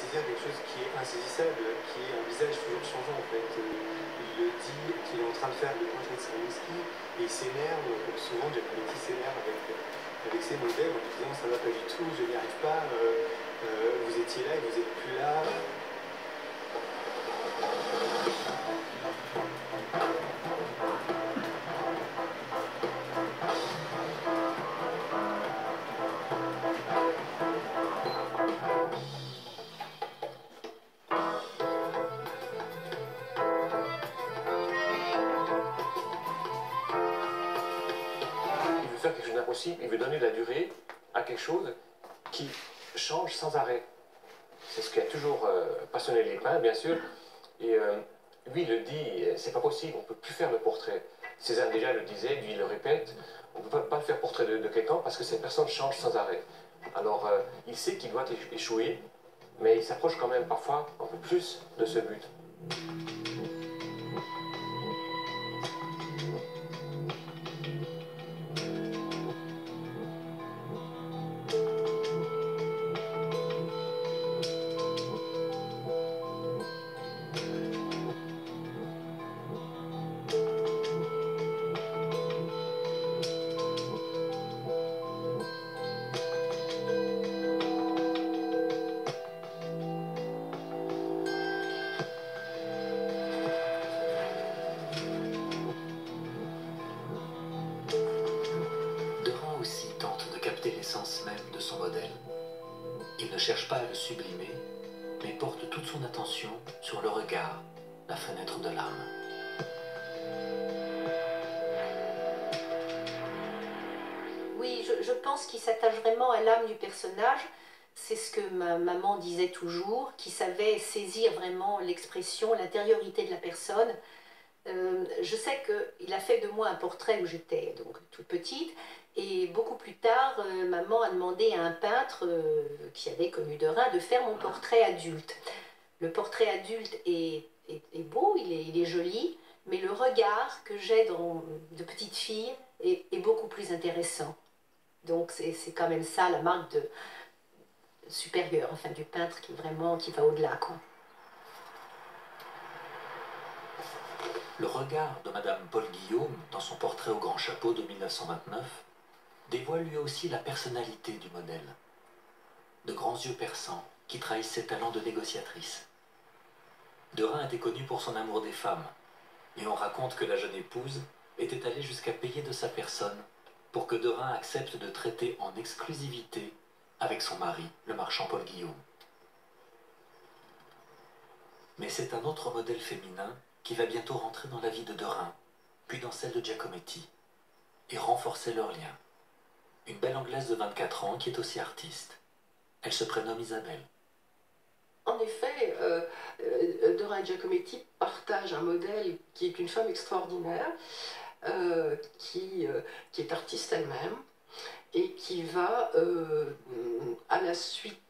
saisir quelque chose qui est insaisissable, qui est un visage toujours changeant en fait. Il le dit qu'il est en train de faire le portrait de Stravinsky et il s'énerve, comme souvent Giacometti s'énerve avec ses modèles en lui disant ça va pas du tout, je n'y arrive pas, vous étiez là et vous n'êtes plus là. Faire quelque chose d'impossible, il veut donner de la durée à quelque chose qui change sans arrêt. C'est ce qui a toujours passionné les peintres, bien sûr. Et lui, il le dit, c'est pas possible, on ne peut plus faire le portrait. Cézanne déjà le disait, lui il le répète, on ne peut pas faire portrait de quelqu'un parce que cette personne change sans arrêt. Alors il sait qu'il doit échouer, mais il s'approche quand même parfois un peu plus de ce but. Aussi tente de capter l'essence même de son modèle. Il ne cherche pas à le sublimer, mais porte toute son attention sur le regard, la fenêtre de l'âme. Oui, je pense qu'il s'attache vraiment à l'âme du personnage. C'est ce que ma maman disait toujours, qu'il savait saisir vraiment l'expression, l'intériorité de la personne. Je sais qu'il a fait de moi un portrait où j'étais donc toute petite et beaucoup plus tard, maman a demandé à un peintre qui avait connu Derain de faire mon portrait adulte. Le portrait adulte est beau, il est joli, mais le regard que j'ai de petite fille est beaucoup plus intéressant. Donc c'est quand même ça la marque de supérieure, enfin du peintre qui va au-delà, quoi. Le regard de Madame Paul Guillaume, dans son portrait au grand chapeau de 1929, dévoile lui aussi la personnalité du modèle. De grands yeux perçants qui trahissent ses talents de négociatrice. Derain était connu pour son amour des femmes, et on raconte que la jeune épouse était allée jusqu'à payer de sa personne pour que Derain accepte de traiter en exclusivité avec son mari, le marchand Paul Guillaume. Mais c'est un autre modèle féminin qui va bientôt rentrer dans la vie de Derain, puis dans celle de Giacometti, et renforcer leur lien. Une belle Anglaise de 24 ans qui est aussi artiste. Elle se prénomme Isabelle. En effet, Derain et Giacometti partagent un modèle qui est une femme extraordinaire, qui est artiste elle-même, et qui va, à la suite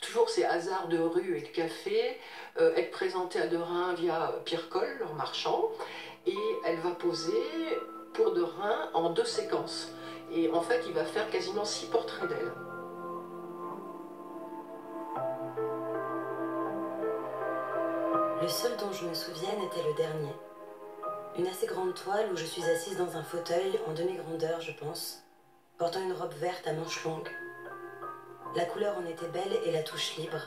toujours ces hasards de rue et de café, être présentée à Derain via Pierre Coll, leur marchand, et elle va poser pour Derain en 2 séquences. Et en fait, il va faire quasiment 6 portraits d'elle. Le seul dont je me souvienne était le dernier. Une assez grande toile où je suis assise dans un fauteuil en demi-grandeur, je pense, portant une robe verte à manches longues. La couleur en était belle et la touche libre.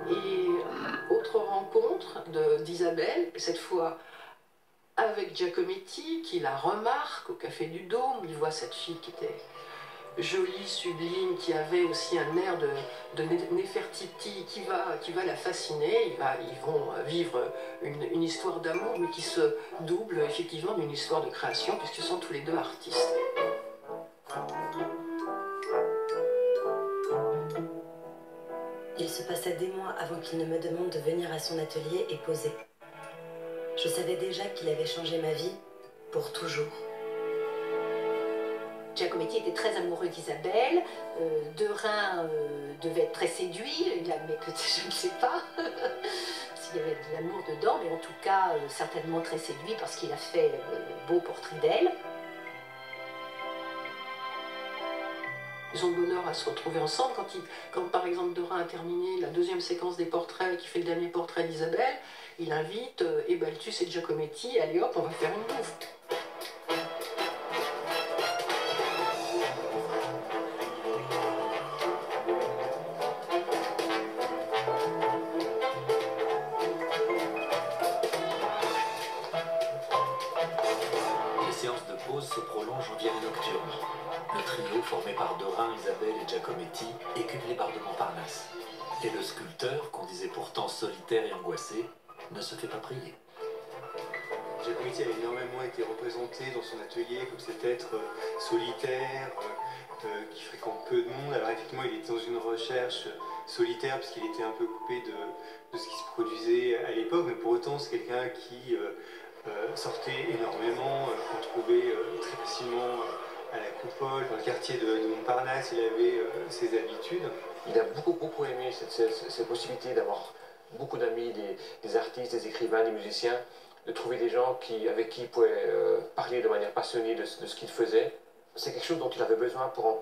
Et autre rencontre d'Isabelle, cette fois avec Giacometti, qui la remarque au Café du Dôme. Il voit cette fille qui était jolie, sublime, qui avait aussi un air de Néfertiti, qui va la fasciner. Ils vont vivre une histoire d'amour, mais qui se double effectivement d'une histoire de création, puisqu'ils sont tous les deux artistes. Il se passa des mois avant qu'il ne me demande de venir à son atelier et poser. Je savais déjà qu'il avait changé ma vie pour toujours. Giacometti était très amoureux d'Isabelle, Derain devait être très séduit, mais peut-être, je ne sais pas s'il y avait de l'amour dedans, mais en tout cas certainement très séduit parce qu'il a fait beau portrait d'elle. Ils ont le bonheur à se retrouver ensemble. Quand par exemple Derain a terminé la deuxième séquence des portraits, qui fait le dernier portrait d'Isabelle, il invite Balthus et Giacometti, allez hop, on va faire une bouffe. Les séances de pause se prolongent en virée nocturne. Le trio, formé par Derain, Isabelle et Giacometti, écume les barres de Montparnasse. Et le sculpteur, qu'on disait pourtant solitaire et angoissé, ne se fait pas prier. Giacometti a énormément été représenté dans son atelier comme cet être solitaire, qui fréquente peu de monde. Alors effectivement, il était dans une recherche solitaire puisqu'il était un peu coupé de ce qui se produisait à l'époque, mais pour autant c'est quelqu'un qui sortait énormément, qu'on trouvait très facilement à la Coupole, dans le quartier de Montparnasse. Il avait ses habitudes. Il a beaucoup aimé cette possibilité d'avoir beaucoup d'amis, des artistes, des écrivains, des musiciens, de trouver des gens avec qui il pouvait parler de manière passionnée de ce qu'il faisait. C'est quelque chose dont il avait besoin pour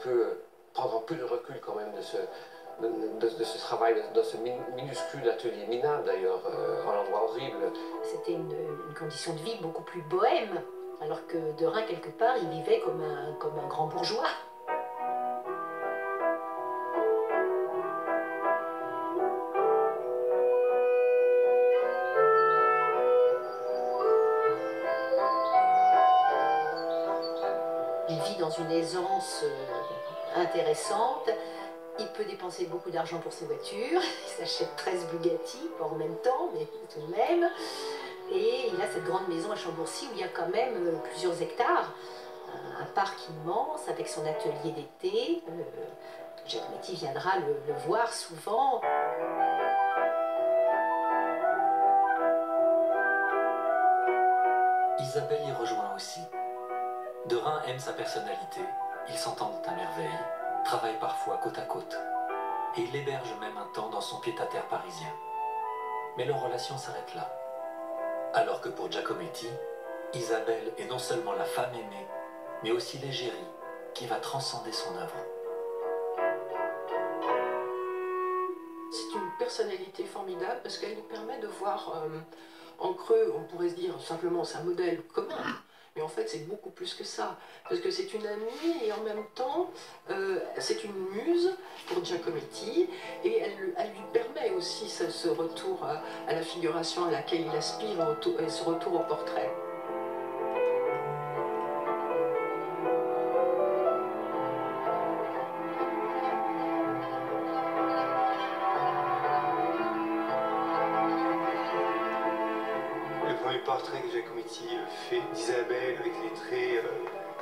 prendre un peu de recul quand même de ce travail, dans ce minuscule atelier minable d'ailleurs, un endroit horrible. C'était une condition de vie beaucoup plus bohème, alors que Derain, quelque part, il vivait comme un grand bourgeois. Il vit dans une aisance intéressante. Il peut dépenser beaucoup d'argent pour ses voitures. Il s'achète 13 Bugatti, pas en même temps, mais tout de même. Et il a cette grande maison à Chambourcy où il y a quand même plusieurs hectares. Un parc immense avec son atelier d'été. Giacometti viendra le voir souvent. Isabelle y rejoint aussi. Derain aime sa personnalité, ils s'entendent à merveille, travaillent parfois côte à côte, et il l'héberge même un temps dans son pied-à-terre parisien. Mais leur relation s'arrête là. Alors que pour Giacometti, Isabelle est non seulement la femme aimée, mais aussi l'égérie qui va transcender son œuvre. C'est une personnalité formidable parce qu'elle nous permet de voir en creux, on pourrait se dire simplement c'est un modèle commun. Mais en fait, c'est beaucoup plus que ça. Parce que c'est une amie et en même temps, c'est une muse pour Giacometti. Et elle lui permet aussi ce retour à la figuration à laquelle il aspire et ce retour au portrait. Le portrait que Giacometti fait d'Isabelle avec les traits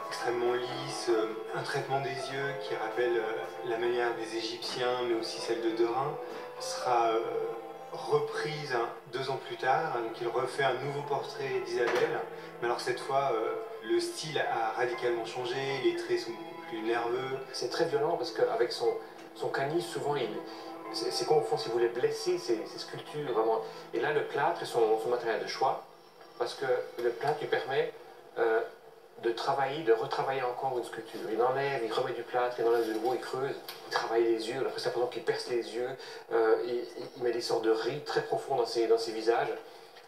extrêmement lisses, un traitement des yeux qui rappelle la manière des Égyptiens mais aussi celle de Derain, sera reprise 2 ans plus tard. Donc il refait un nouveau portrait d'Isabelle, mais alors cette fois le style a radicalement changé, les traits sont beaucoup plus nerveux. C'est très violent parce qu'avec son canis, souvent c'est comme au fond si vous voulez blesser ses sculptures vraiment. Et là le plâtre est son matériel de choix. Parce que le plâtre lui permet de retravailler encore une sculpture. Il enlève, il remet du plâtre, il enlève de nouveau, il creuse, il travaille les yeux. Après, c'est important qu'il perce les yeux, il met des sortes de rides très profondes dans ses visages.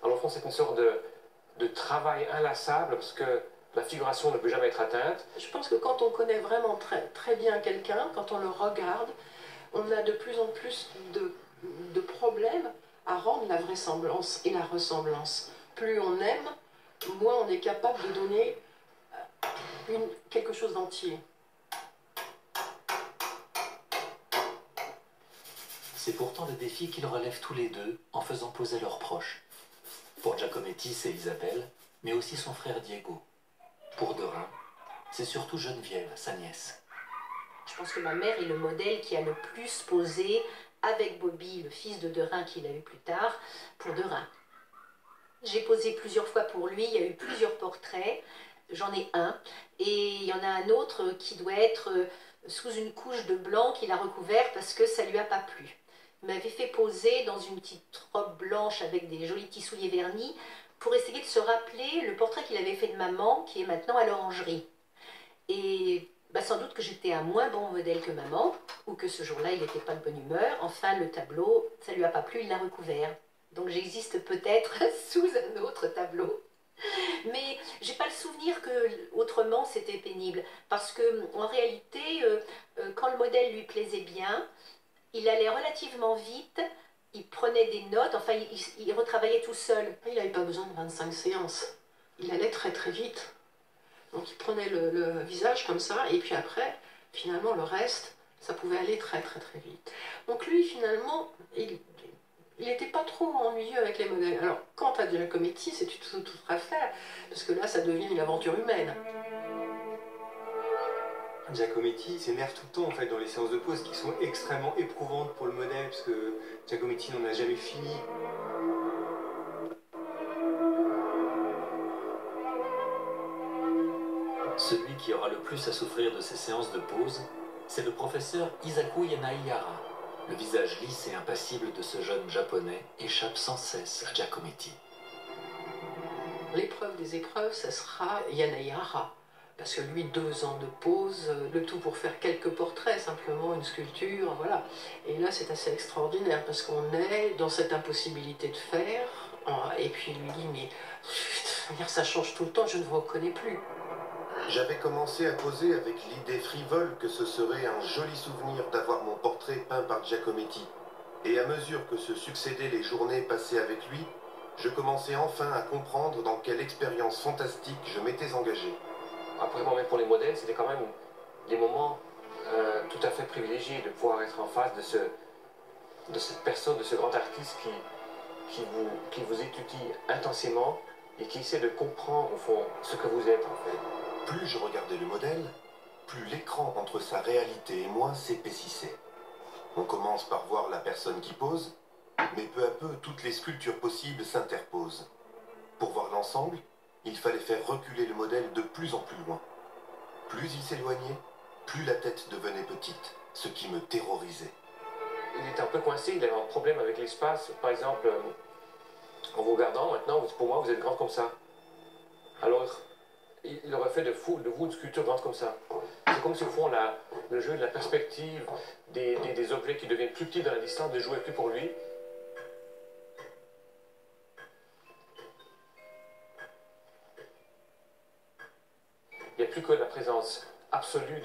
Alors, au fond, c'est une sorte de travail inlassable parce que la figuration ne peut jamais être atteinte. Je pense que quand on connaît vraiment très bien quelqu'un, quand on le regarde, on a de plus en plus de problèmes à rendre la vraisemblance et la ressemblance. Plus on aime, moins on est capable de donner quelque chose d'entier. C'est pourtant le défi qu'ils relèvent tous les deux en faisant poser leurs proches. Pour Giacometti, c'est Isabelle, mais aussi son frère Diego. Pour Derain, c'est surtout Geneviève, sa nièce. Je pense que ma mère est le modèle qui a le plus posé avec Bobby, le fils de Derain qu'il a eu plus tard, pour Derain. J'ai posé plusieurs fois pour lui, il y a eu plusieurs portraits, j'en ai un, et il y en a un autre qui doit être sous une couche de blanc qu'il a recouvert parce que ça ne lui a pas plu. Il m'avait fait poser dans une petite robe blanche avec des jolis petits souliers vernis pour essayer de se rappeler le portrait qu'il avait fait de maman qui est maintenant à l'orangerie. Et bah, sans doute que j'étais un moins bon modèle que maman, ou que ce jour-là, il n'était pas de bonne humeur. Enfin, le tableau, ça ne lui a pas plu, il l'a recouvert. Donc j'existe peut-être sous un autre tableau. Mais j'ai pas le souvenir que autrement c'était pénible. Parce que en réalité, quand le modèle lui plaisait bien, il allait relativement vite, il prenait des notes, enfin il retravaillait tout seul. Il n'avait pas besoin de 25 séances. Il allait très très vite. Donc il prenait le visage comme ça, et puis après, finalement, le reste, ça pouvait aller très très très vite. Donc lui, finalement, il n'était pas trop ennuyeux avec les modèles. Alors, quant à Giacometti, c'est tout affaire, parce que là, ça devient une aventure humaine. Giacometti s'énerve tout le temps en fait dans les séances de pose qui sont extrêmement éprouvantes pour le modèle, parce que Giacometti n'en a jamais fini. Celui qui aura le plus à souffrir de ces séances de pause, c'est le professeur Isaku Yanagihara. Le visage lisse et impassible de ce jeune japonais échappe sans cesse à Giacometti. L'épreuve des épreuves, ça sera Yanagihara. Parce que lui, 2 ans de pause, le tout pour faire quelques portraits, simplement une sculpture, voilà. Et là, c'est assez extraordinaire, parce qu'on est dans cette impossibilité de faire, et puis il lui dit, mais ça change tout le temps, je ne vous reconnais plus. J'avais commencé à poser avec l'idée frivole que ce serait un joli souvenir d'avoir mon portrait peint par Giacometti. Et à mesure que se succédaient les journées passées avec lui, je commençais enfin à comprendre dans quelle expérience fantastique je m'étais engagé. Après, moi-même pour les modèles, c'était quand même des moments tout à fait privilégiés de pouvoir être en face de cette personne, de ce grand artiste qui vous étudie intensément et qui essaie de comprendre au fond ce que vous êtes en fait. Plus je regardais le modèle, plus l'écran entre sa réalité et moi s'épaississait. On commence par voir la personne qui pose, mais peu à peu toutes les sculptures possibles s'interposent. Pour voir l'ensemble, il fallait faire reculer le modèle de plus en plus loin. Plus il s'éloignait, plus la tête devenait petite, ce qui me terrorisait. Il était un peu coincé, il avait un problème avec l'espace. Par exemple, en vous regardant maintenant, pour moi vous êtes grande comme ça. Alors il aurait fait de vous une sculpture grande comme ça. C'est comme si au fond le jeu de la perspective, des objets qui deviennent plus petits dans la distance, ne jouait plus pour lui. Il n'y a plus que la présence absolue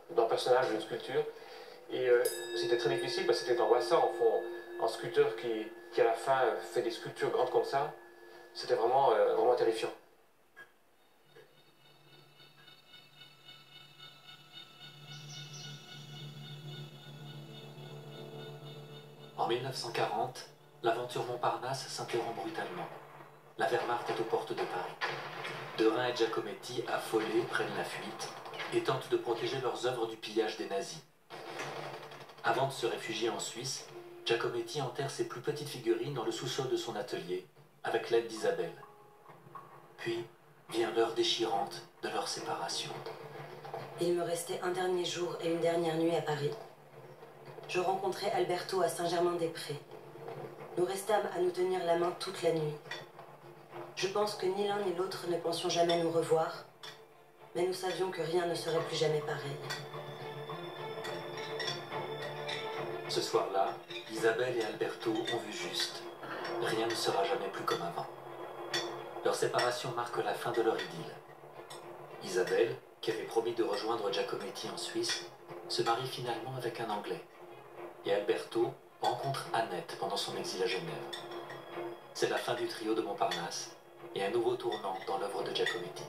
d'un personnage, d'une sculpture. Et c'était très difficile parce que c'était angoissant, au fond, un sculpteur qui à la fin fait des sculptures grandes comme ça. C'était vraiment, vraiment terrifiant. En 1940, l'aventure Montparnasse s'interrompt brutalement. La Wehrmacht est aux portes de Paris. Derain et Giacometti, affolés, prennent la fuite et tentent de protéger leurs œuvres du pillage des nazis. Avant de se réfugier en Suisse, Giacometti enterre ses plus petites figurines dans le sous-sol de son atelier, avec l'aide d'Isabelle. Puis vient l'heure déchirante de leur séparation. Il me restait un dernier jour et une dernière nuit à Paris. Je rencontrai Alberto à Saint-Germain-des-Prés. Nous restâmes à nous tenir la main toute la nuit. Je pense que ni l'un ni l'autre ne pensions jamais nous revoir, mais nous savions que rien ne serait plus jamais pareil. Ce soir-là, Isabelle et Alberto ont vu juste. Rien ne sera jamais plus comme avant. Leur séparation marque la fin de leur idylle. Isabelle, qui avait promis de rejoindre Giacometti en Suisse, se marie finalement avec un Anglais. Et Alberto rencontre Annette pendant son exil à Genève. C'est la fin du trio de Montparnasse et un nouveau tournant dans l'œuvre de Giacometti.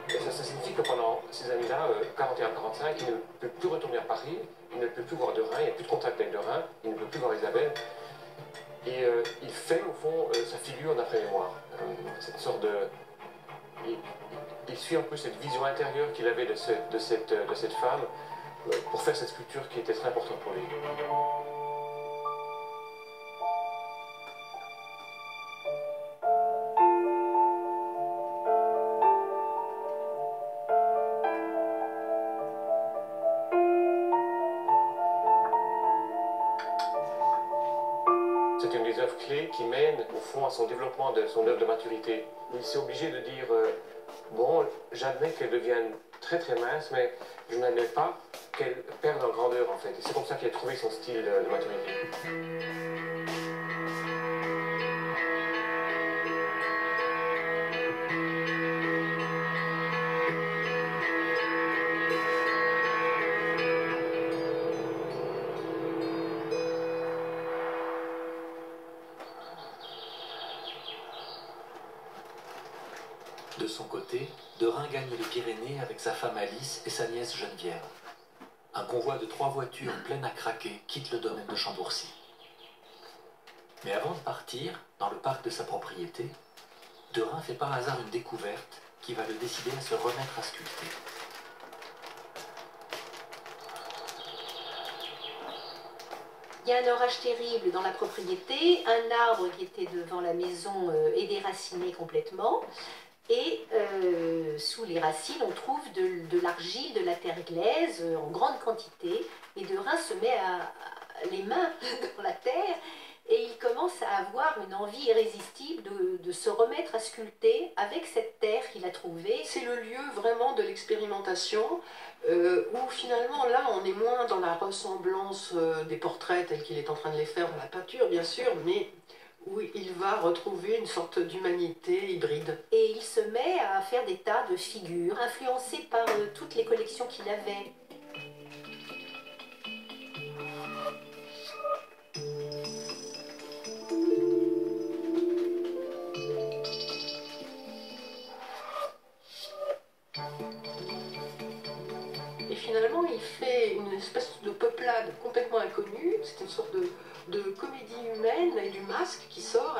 Et ça signifie que pendant ces années-là, 41-45, il ne peut plus retourner à Paris, il ne peut plus voir Derain, il n'y a plus de contact avec Derain, il ne peut plus voir Isabelle. Et il fait au fond sa figure d'après-mémoire. Cette sorte de... Il suit un peu cette vision intérieure qu'il avait de cette femme pour faire cette sculpture qui était très importante pour lui. C'est une des œuvres clés qui mène au fond à son développement de son œuvre de maturité. Il s'est obligé de dire bon, j'admets qu'elle devienne très très très mince, mais je n'admets pas qu'elle perde en grandeur en fait. Et c'est comme ça qu'il a trouvé son style de maturité. De son côté, Derain gagne les Pyrénées avec sa femme Alice et sa nièce Geneviève. Un convoi de 3 voitures pleines à craquer quitte le domaine de Chambourcy. Mais avant de partir, dans le parc de sa propriété, Derain fait par hasard une découverte qui va le décider à se remettre à sculpter. Il y a un orage terrible dans la propriété, un arbre qui était devant la maison est déraciné complètement. Et sous les racines, on trouve de l'argile, de la terre glaise en grande quantité. Et Derain se met les mains dans la terre et il commence à avoir une envie irrésistible de se remettre à sculpter avec cette terre qu'il a trouvée. C'est le lieu vraiment de l'expérimentation où finalement là on est moins dans la ressemblance des portraits tels qu'il est en train de les faire dans la peinture bien sûr, mais où il va retrouver une sorte d'humanité hybride. Et il se met à faire des tas de figures, influencées par toutes les collections qu'il avait. Et finalement, il fait une espèce de peuplade complètement inconnue. C'est une sorte de comédie humaine et du masque qui sort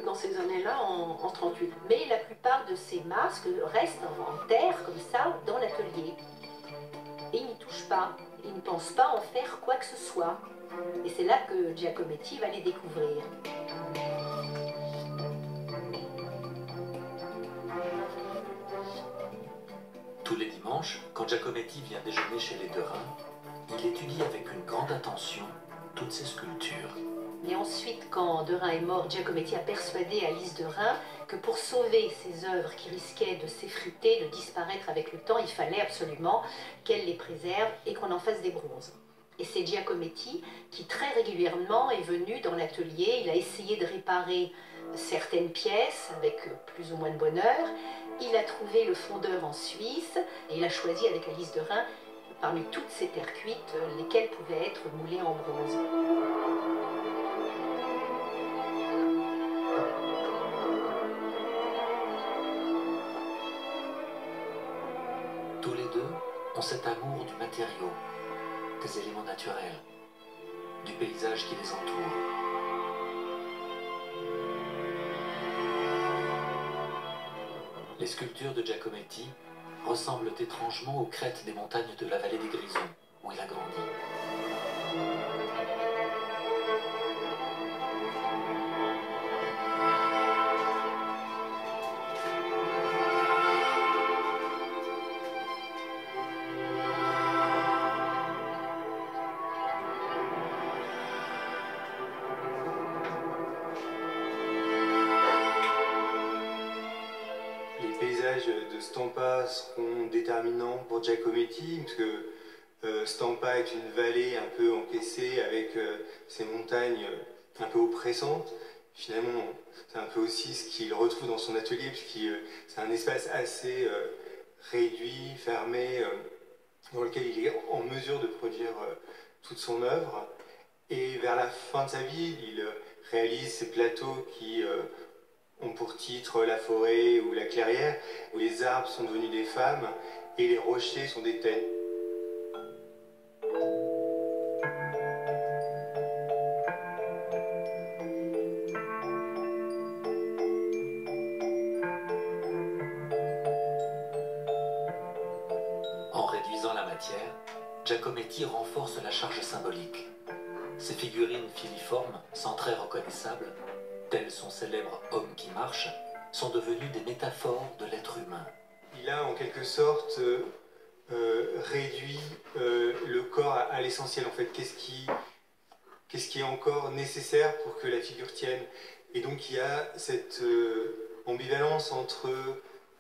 dans ces années-là en 38. Mais la plupart de ces masques restent en terre, comme ça, dans l'atelier. Et il n'y touche pas. Il ne pense pas en faire quoi que ce soit. Et c'est là que Giacometti va les découvrir. Tous les dimanches, quand Giacometti vient déjeuner chez les Derain, il étudie avec une grande attention toutes ces sculptures. Et ensuite, quand Derain est mort, Giacometti a persuadé Alice Derain que pour sauver ses œuvres qui risquaient de s'effriter, de disparaître avec le temps, il fallait absolument qu'elle les préserve et qu'on en fasse des bronzes. Et c'est Giacometti qui très régulièrement est venu dans l'atelier. Il a essayé de réparer certaines pièces avec plus ou moins de bonheur. Il a trouvé le fondeur en Suisse et il a choisi avec Alice Derain, parmi toutes ces terres cuites, lesquelles pouvaient être moulées en bronze. Tous les deux ont cet amour du matériau, des éléments naturels, du paysage qui les entoure. Les sculptures de Giacometti ressemblent étrangement aux crêtes des montagnes de la vallée des Grisons, où il a grandi. De Stampa seront déterminants pour Giacometti, parce que Stampa est une vallée un peu encaissée avec ces montagnes un peu oppressantes. Finalement, c'est un peu aussi ce qu'il retrouve dans son atelier, puisque c'est un espace assez réduit, fermé, dans lequel il est en mesure de produire toute son œuvre. Et vers la fin de sa vie, il réalise ces plateaux qui ont pour titre la forêt ou la clairière, où les arbres sont devenus des femmes et les rochers sont des têtes. En réduisant la matière, Giacometti renforce la charge symbolique. Ces figurines filiformes, sans traits reconnaissables, tels son célèbre homme qui marche, sont devenus des métaphores de l'être humain. Il a en quelque sorte réduit le corps à l'essentiel. En fait, qu'est-ce qui est encore nécessaire pour que la figure tienne? Et donc il y a cette ambivalence entre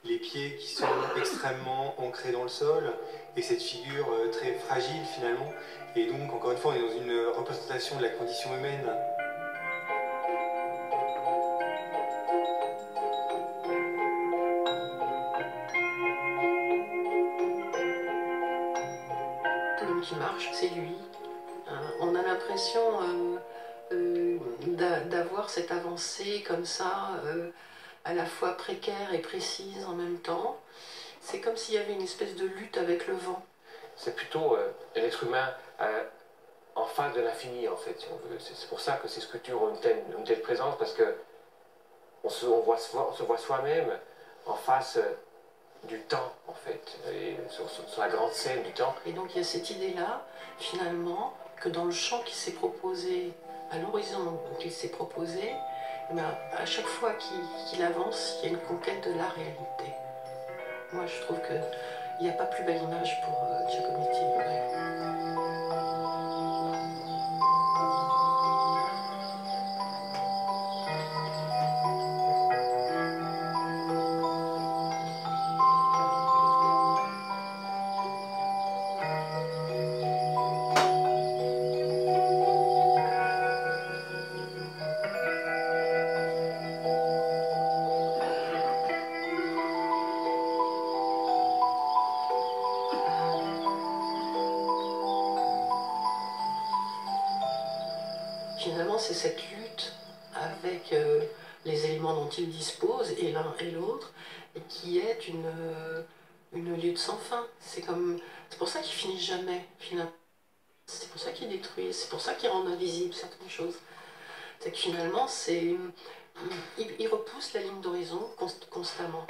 les pieds qui sont extrêmement ancrés dans le sol, et cette figure très fragile finalement. Et donc, encore une fois, on est dans une représentation de la condition humaine. L'homme qui marche, c'est lui. On a l'impression d'avoir cette avancée comme ça, à la fois précaire et précise en même temps. C'est comme s'il y avait une espèce de lutte avec le vent. C'est plutôt l'être humain en face de l'infini, en fait, si on veut. C'est pour ça que ces sculptures ont une telle présence, parce que on se voit soi-même en face du temps, en fait, et sur la grande scène du temps. Et donc il y a cette idée-là, finalement, que dans le champ qui s'est proposé, à l'horizon qu'il s'est proposé, eh bien, à chaque fois qu'il avance, il y a une conquête de la réalité. Moi, je trouve qu'il n'y a pas plus belle image pour Giacometti. Ouais. Finalement, c'est cette lutte avec les éléments dont il dispose, et l'un et l'autre, et qui est une lutte sans fin. C'est pour ça qu'ils finissent jamais, finalement. C'est pour ça qu'ils détruisent, c'est pour ça qu'ils rendent invisibles certaines choses. C'est que finalement, ils repoussent la ligne d'horizon constamment.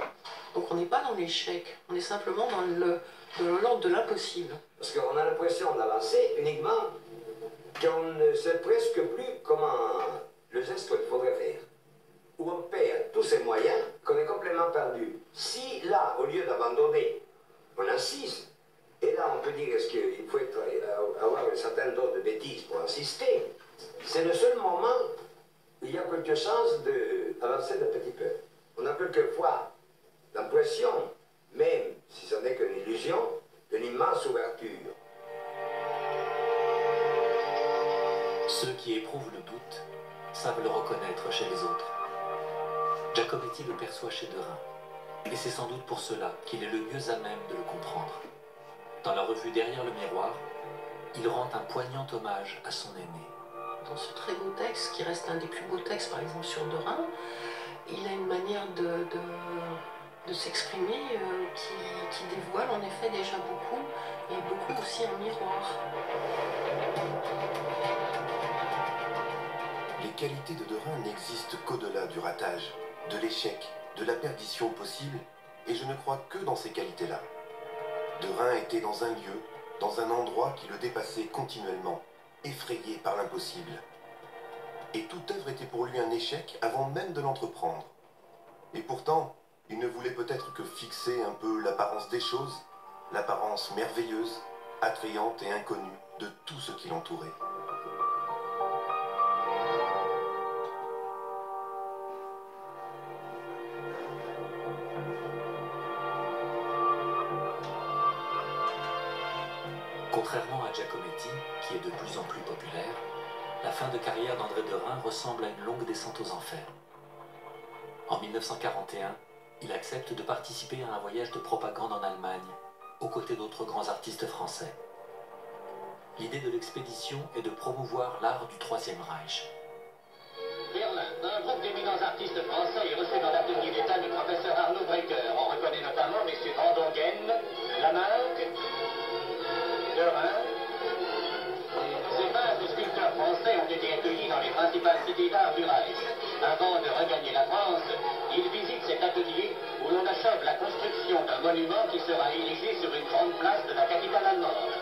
Donc on n'est pas dans l'échec, on est simplement dans l'ordre de l'impossible. Parce qu'on a l'impression d'avancer uniquement qu'on ne sait presque plus comment le geste qu'il faudrait faire. Où on perd tous ses moyens, qu'on est complètement perdu. Si là, au lieu d'abandonner, on insiste, et là on peut dire est-ce qu'il faut avoir une certaine dose de bêtise pour insister, c'est le seul moment où il y a quelque chance d'avancer d'un petit peu. On a quelquefois l'impression, même si ce n'est qu'une illusion, d'une immense ouverture. Ceux qui éprouvent le doute savent le reconnaître chez les autres. Giacometti le perçoit chez Derain, et c'est sans doute pour cela qu'il est le mieux à même de le comprendre. Dans la revue Derrière le miroir, il rend un poignant hommage à son aîné. Dans ce très beau texte, qui reste un des plus beaux textes, par exemple sur Derain, il a une manière de s'exprimer qui dévoile en effet déjà beaucoup, et beaucoup aussi un miroir. Les qualités de Derain n'existent qu'au-delà du ratage, de l'échec, de la perdition possible, et je ne crois que dans ces qualités-là. Derain était dans un lieu, dans un endroit qui le dépassait continuellement, effrayé par l'impossible. Et toute œuvre était pour lui un échec avant même de l'entreprendre. Et pourtant, il ne voulait peut-être que fixer un peu l'apparence des choses, l'apparence merveilleuse, attrayante et inconnue de tout ce qui l'entourait. Contrairement à Giacometti, qui est de plus en plus populaire, la fin de carrière d'André Derain ressemble à une longue descente aux enfers. En 1941, il accepte de participer à un voyage de propagande en Allemagne, aux côtés d'autres grands artistes français. L'idée de l'expédition est de promouvoir l'art du Troisième Reich. Berlin, un groupe d'éminents artistes français est reçu dans l'atelier d'État du professeur Arnaud Breker. On reconnaît notamment M. Grandongen, Lamarck, Derain. Ces 20 sculpteurs français ont été accueillis dans les principales cités d'art du Reich. Avant de regagner la France, ils visitent cet atelier où l'on achève la construction d'un monument qui sera érigé sur une grande place de la capitale allemande.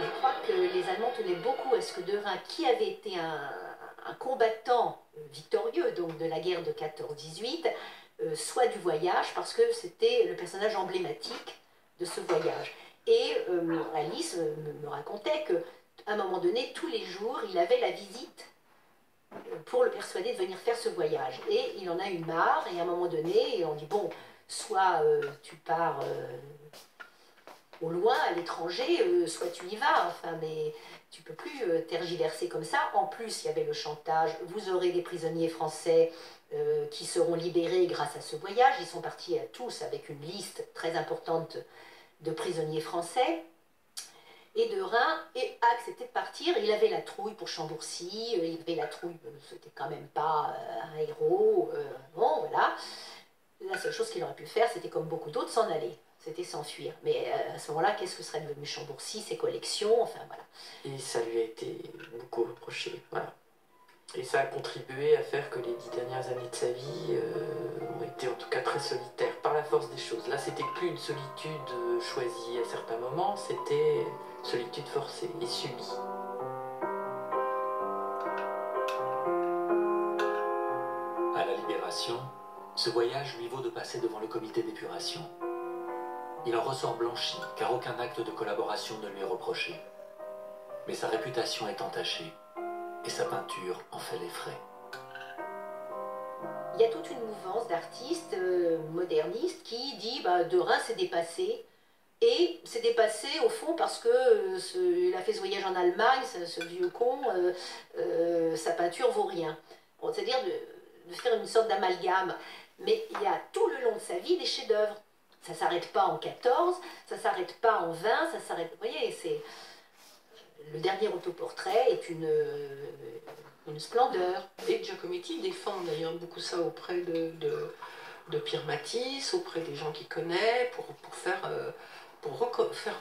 Je crois que les Allemands tenaient beaucoup à ce que Derain, qui avait été un combattant victorieux donc de la guerre de 14-18, soit du voyage, parce que c'était le personnage emblématique de ce voyage. Et Alice me racontait qu'à un moment donné, tous les jours, il avait la visite pour le persuader de venir faire ce voyage. Et il en a eu marre, et à un moment donné, on dit, bon, soit tu pars au loin, à l'étranger, soit tu y vas, enfin, mais tu peux plus tergiverser comme ça. En plus, il y avait le chantage, vous aurez des prisonniers français qui seront libérés grâce à ce voyage. Ils sont partis tous avec une liste très importante de prisonniers français. Et de Reims a accepté de partir. Il avait la trouille pour Chambourcy, il avait la trouille, c'était quand même pas un héros. Bon, voilà. La seule chose qu'il aurait pu faire, c'était comme beaucoup d'autres, s'en aller. C'était s'enfuir. Mais à ce moment-là, qu'est-ce que serait devenu Chambourcy, ses collections, enfin voilà. Et ça lui a été beaucoup reproché, voilà. Et ça a contribué à faire que les 10 dernières années de sa vie ont été en tout cas très solitaires, par la force des choses. Là, c'était plus une solitude choisie à certains moments, c'était solitude forcée et subie. À la Libération, ce voyage lui vaut de passer devant le comité d'épuration. Il en ressort blanchi, car aucun acte de collaboration ne lui est reproché. Mais sa réputation est entachée, et sa peinture en fait les frais. Il y a toute une mouvance d'artistes modernistes qui dit de Reims s'est dépassé. Et s'est dépassé au fond parce que il a fait ce voyage en Allemagne, ce vieux con, sa peinture vaut rien. Bon, c'est-à-dire de faire une sorte d'amalgame. Mais il y a tout le long de sa vie des chefs-d'œuvre. Ça ne s'arrête pas en 14, ça ne s'arrête pas en 20, ça s'arrête. Vous voyez, c'est. Le dernier autoportrait est une splendeur. Et Giacometti défend d'ailleurs beaucoup ça auprès de Pierre Matisse, auprès des gens qu'il connaît, pour faire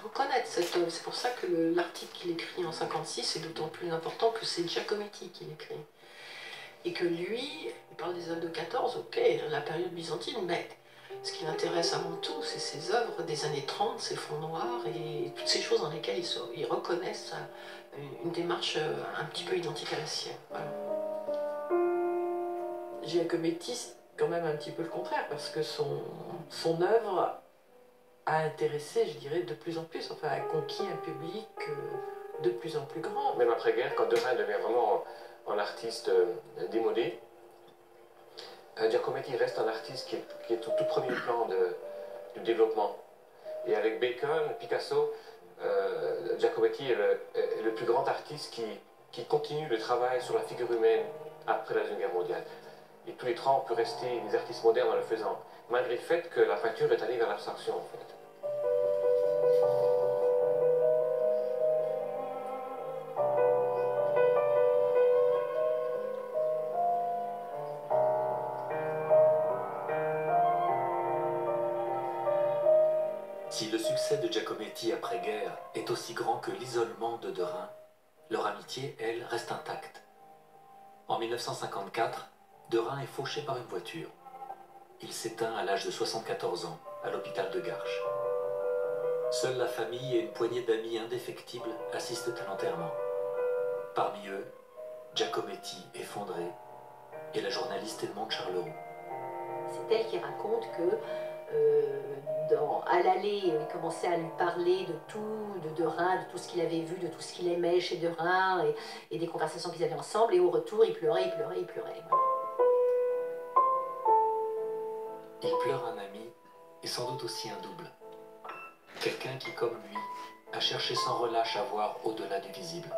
reconnaître cette œuvre. C'est pour ça que l'article qu'il écrit en 56 est d'autant plus important que c'est Giacometti qui l'écrit. Et que lui, il parle des œuvres de 14, ok, la période byzantine, mais ce qui l'intéresse avant tout, c'est ses œuvres des années 30, ses fonds noirs et toutes ces choses dans lesquelles ils reconnaissent une démarche un petit peu identique à la sienne. Voilà. Giacometti, c'est quand même un petit peu le contraire, parce que son œuvre a intéressé, je dirais, de plus en plus, enfin a conquis un public de plus en plus grand. Même après-guerre, quand Derain devient vraiment un artiste démodé, Giacometti reste un artiste qui est au tout premier plan du développement. Et avec Bacon, Picasso, Giacometti est le plus grand artiste qui continue le travail sur la figure humaine après la Deuxième Guerre mondiale. Et tous les trois, on peut rester des artistes modernes en le faisant, malgré le fait que la peinture est allée vers l'abstraction, en fait. Si le succès de Giacometti après-guerre est aussi grand que l'isolement de Derain, leur amitié, elle, reste intacte. En 1954, Derain est fauché par une voiture. Il s'éteint à l'âge de 74 ans, à l'hôpital de Garches. Seule la famille et une poignée d'amis indéfectibles assistent à l'enterrement. Parmi eux, Giacometti effondré et la journaliste Edmond Charleroux. C'est elle qui raconte que à l'aller, il commençait à lui parler de tout, de Derain, de tout ce qu'il avait vu, de tout ce qu'il aimait chez Derain, et des conversations qu'ils avaient ensemble, et au retour, il pleurait, il pleurait, il pleurait. Il pleure un ami, et sans doute aussi un double. Quelqu'un qui, comme lui, a cherché sans relâche à voir au-delà du visible.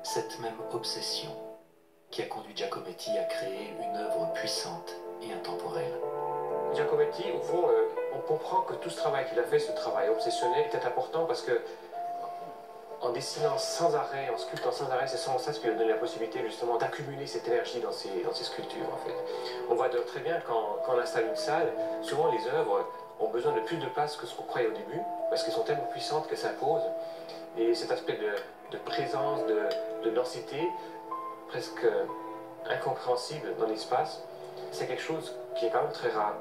Cette même obsession qui a conduit Giacometti à créer une œuvre puissante et intemporelle. Giacometti, au fond, on comprend que tout ce travail qu'il a fait, ce travail obsessionnel, est important parce que en dessinant sans arrêt, en sculptant sans arrêt, c'est sans ça ce qui lui a donné la possibilité justement d'accumuler cette énergie dans ses sculptures en fait. On voit très bien quand on installe une salle, souvent les œuvres ont besoin de plus de place que ce qu'on croyait au début, parce qu'elles sont tellement puissantes qu'elles s'imposent. Et cet aspect de présence, de densité, presque incompréhensible dans l'espace, c'est quelque chose qui est quand même très rare.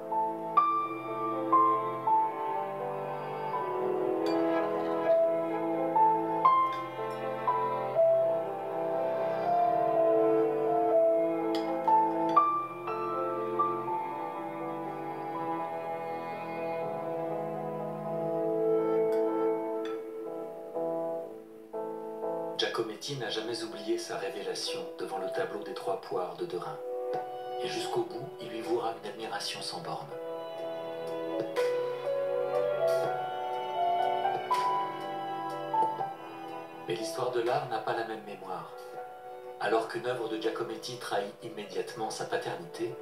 Giacometti n'a jamais oublié sa révélation devant le tableau des 3 poires de Derain. Et jusqu'au bout, il lui vouera une admiration sans borne. Mais l'histoire de l'art n'a pas la même mémoire. Alors qu'une œuvre de Giacometti trahit immédiatement sa paternité,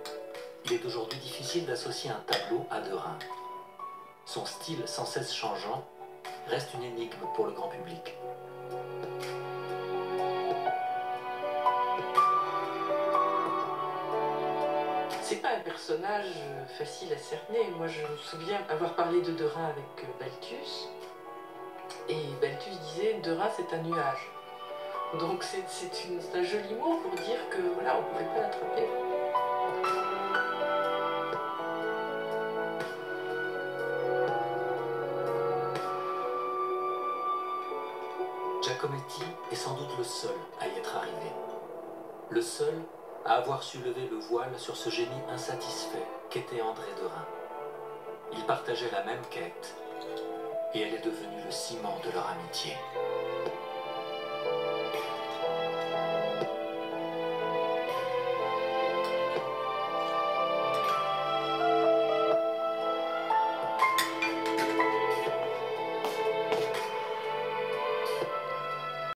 il est aujourd'hui difficile d'associer un tableau à Derain. Son style sans cesse changeant reste une énigme pour le grand public. C'est pas un personnage facile à cerner. Moi, je me souviens avoir parlé de Derain avec Balthus. Et Balthus disait « Derain, c'est un nuage ». Donc c'est un joli mot pour dire que voilà, on ne pouvait pas l'attraper. Giacometti est sans doute le seul à y être arrivé. Le seul à avoir su lever le voile sur ce génie insatisfait qu'était André Derain. Ils partageaient la même quête et elle est devenue le ciment de leur amitié.